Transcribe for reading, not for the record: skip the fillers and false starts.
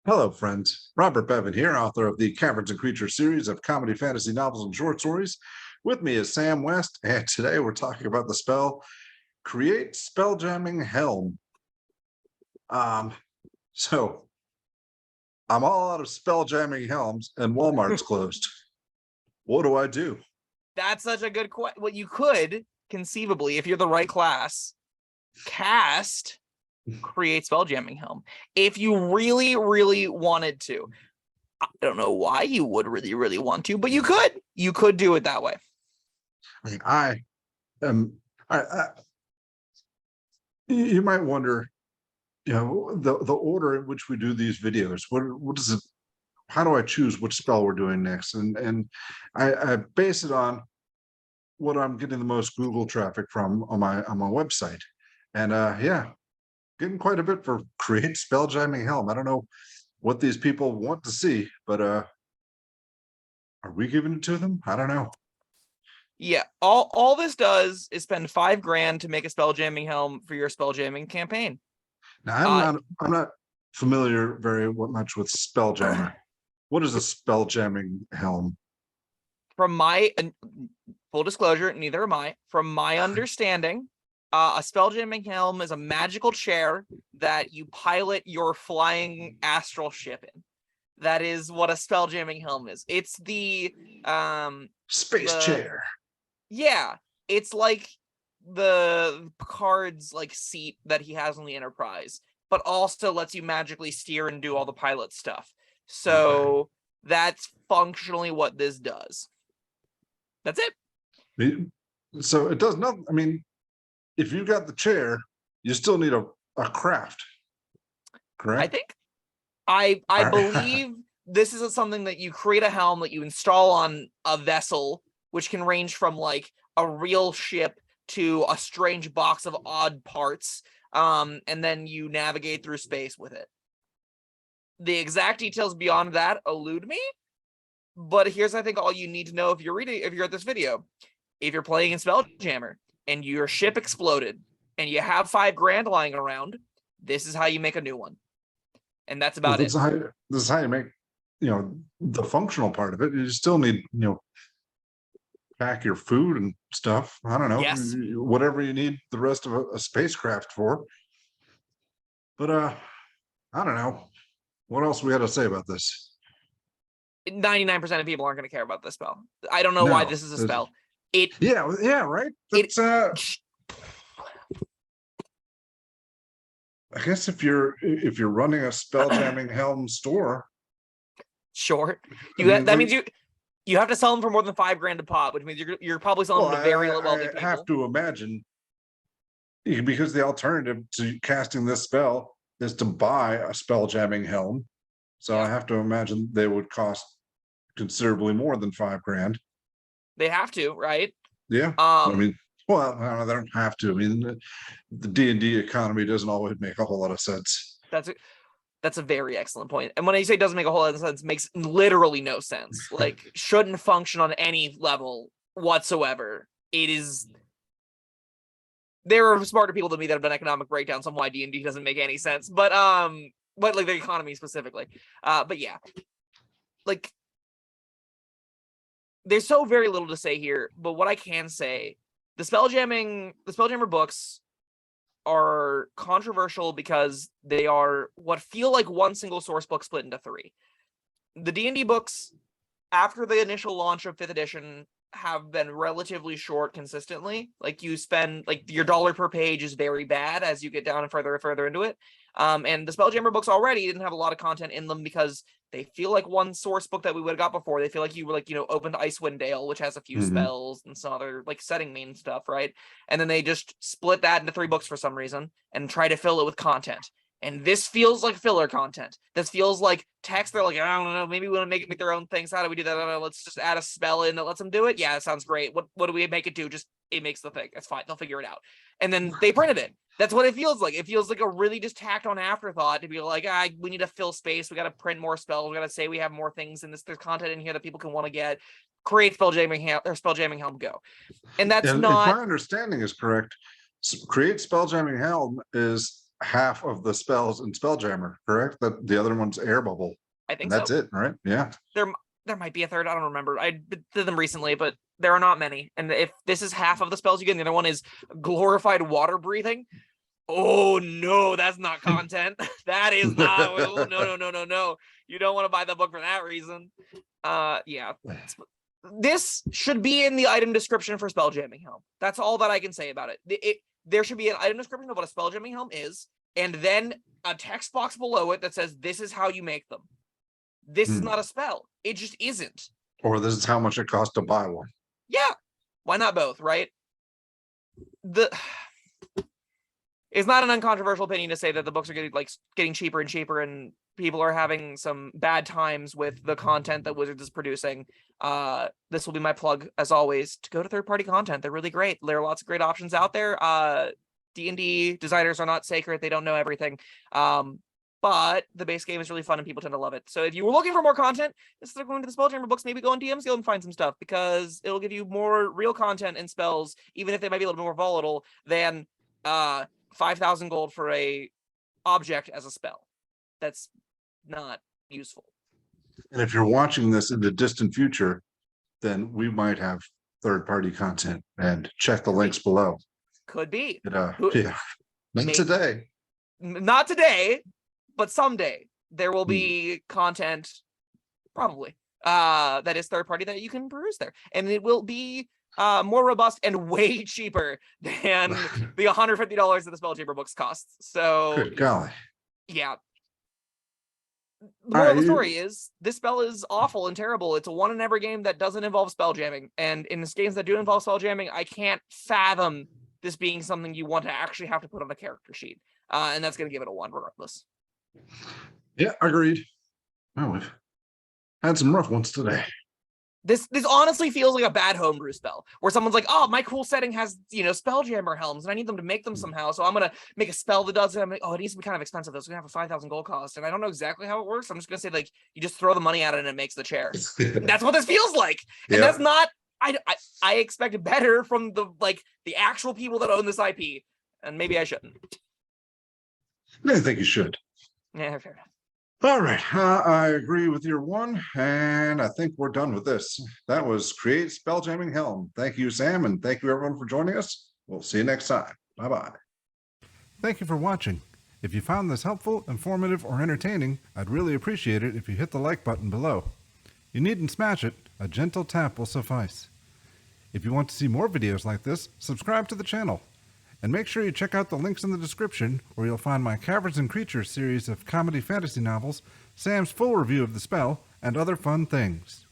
Hello, friends. Robert Bevan here, author of the Caverns and Creatures series of comedy, fantasy novels, and short stories. With me is Sam West, and today we're talking about the spell Create Spelljamming Helm. So I'm all out of spelljamming helms, and Walmart's closed. What do I do? That's such a good question. Well, you could conceivably, if you're the right class, cast Create Spelljamming Helm. If you really, really wanted to. I don't know why you would really, really want to, but you could. You could do it that way. I mean, you might wonder, the order in which we do these videos. What is it? How do I choose which spell we're doing next? And I base it on what I'm getting the most Google traffic from on my website. And yeah, getting quite a bit for Create Spelljamming Helm. I don't know what these people want to see, but are we giving it to them? I don't know. Yeah, all this does is spend $5,000 to make a Spelljamming Helm for your Spelljamming campaign. Now I'm not familiar very much with Spelljammer. What is a Spelljamming Helm? From my full disclosure, neither am I. From my understanding, a Spelljamming Helm is a magical chair that you pilot your flying astral ship in. That is what a Spelljamming Helm is. It's the space chair. Yeah, it's like the Picard's like seat that he has on the Enterprise, but also lets you magically steer and do all the pilot stuff. So that's functionally what this does. That's it. So it does nothing. I mean, if you got the chair, you still need a craft, correct? I think I believe this is something that you create a helm that you install on a vessel, which can range from like a real ship to a strange box of odd parts, and then you navigate through space with it. The exact details beyond that elude me, but here's I think all you need to know if you're at this video. If you're playing in Spelljammer and your ship exploded and you have $5,000 lying around, this is how you make a new one. And that's about it. This is how you make, the functional part of it. You still need, pack your food and stuff. I don't know. Yes. Whatever you need the rest of a spacecraft for. But I don't know. What else we got to say about this? 99% of people aren't going to care about this spell. I don't know why this is a spell. Yeah, right. That's I guess if you're running a Spelljamming Helm store, sure. That means you have to sell them for more than $5,000 a pop, which means you're probably selling them to very wealthy people. I have to imagine, because the alternative to casting this spell is to buy a Spelljamming Helm. So I have to imagine they would cost considerably more than $5,000. They have to, right? Yeah. I mean, well, they don't have to. I mean, the D&D economy doesn't always make a whole lot of sense. That's a very excellent point. And when I say doesn't make a whole lot of sense, makes literally no sense. Like, shouldn't function on any level whatsoever. It is. There are smarter people than me that have done economic breakdowns on why D&D doesn't make any sense. But like the economy specifically. But yeah, like, there's so very little to say here. But what I can say, the Spelljammer books are controversial because they are what feel like one single source book split into three. The D&D books, after the initial launch of 5th edition, have been relatively short consistently. Like, you spend, like, your dollar per page is very bad as you get down and further into it. And the Spelljammer books already didn't have a lot of content in them because they feel like one source book that we would have got before. They feel like you were like, opened Icewind Dale, which has a few spells and some other like setting main stuff, right? And then they just split that into 3 books for some reason and try to fill it with content. And this feels like filler content. This feels like text. They're like, I don't know, maybe we want to make their own things. How do we do that? I don't know. Let's just add a spell in that lets them do it. Yeah, that sounds great. What do we make it do? Just it makes the thing. That's fine. They'll figure it out. And then they printed it. That's what it feels like. It feels like a really just tacked on afterthought to be like, we need to fill space. We got to print more spells. We got to say we have more things in this. There's content in here that people can want to get. Create Spelljamming Helm, go. And that's not. If my understanding is correct, Create Spelljamming Helm is half of the spells in Spelljammer, correct? That the other one's air bubble. I think And that's so. it, right? Yeah. There might be a third. I don't remember. I did them recently, but there are not many. And if this is half of the spells you get, and the other one is glorified water breathing. Oh no, that's not content. That is not. Oh, no. You don't want to buy the book for that reason. Yeah. This should be in the item description for Spelljamming Helm. That's all that I can say about it. There should be an item description of what a Spelljamming Helm is, and then a text box below it that says, this is how you make them. This is not a spell. It just isn't. Or this is how much it costs to buy one. Yeah. Why not both, right? It's not an uncontroversial opinion to say that the books are getting cheaper and cheaper, and people are having some bad times with the content that Wizards is producing. This will be my plug, as always, to go to third-party content. They're really great. There are lots of great options out there. D&D designers are not sacred. They don't know everything. But the base game is really fun and people tend to love it. So if you were looking for more content, instead of going to the Spelljammer books, maybe go on DM's Guild and find some stuff, because it'll give you more real content and spells, even if they might be a little bit more volatile, than 5,000 gold for a object as a spell. That's not useful. And if you're watching this in the distant future, then we might have third-party content, and check the links below. Could be. Yeah. Maybe. Today. Not today, but someday there will be content, probably, that is third party that you can peruse there, and it will be more robust and way cheaper than the $150 that the Spelljammer books cost. So, Good golly. Yeah. The moral of the story is this spell is awful and terrible. It's a one in every game that doesn't involve spelljamming, and in the games that do involve spelljamming, I can't fathom this being something you want to actually have to put on a character sheet, and that's going to give it a 1 regardless. Yeah, agreed. Well, we've had some rough ones today. This honestly feels like a bad homebrew spell, where someone's like, oh, my cool setting has, Spelljammer helms, and I need them to make them somehow, so I'm going to make a spell that does it. I'm like, oh, it needs to be kind of expensive, though, so it's going to have a 5,000 gold cost, and I don't know exactly how it works. I'm just going to say, you just throw the money at it and it makes the chair. That's what this feels like. And that's not, I expect better from the actual people that own this IP, and maybe I shouldn't. I think you should. Yeah, fair enough. All right, I agree with your 1, and I think we're done with this. That was Create Spelljamming Helm. Thank you, Sam, and thank you everyone for joining us. We'll see you next time. Bye-bye. Thank you for watching. If you found this helpful, informative, or entertaining, I'd really appreciate it if you hit the like button below. You needn't smash it. A gentle tap will suffice. If you want to see more videos like this, subscribe to the channel. And make sure you check out the links in the description, where you'll find my Caverns Creatures series of comedy fantasy novels, Sam's full review of the spell, and other fun things.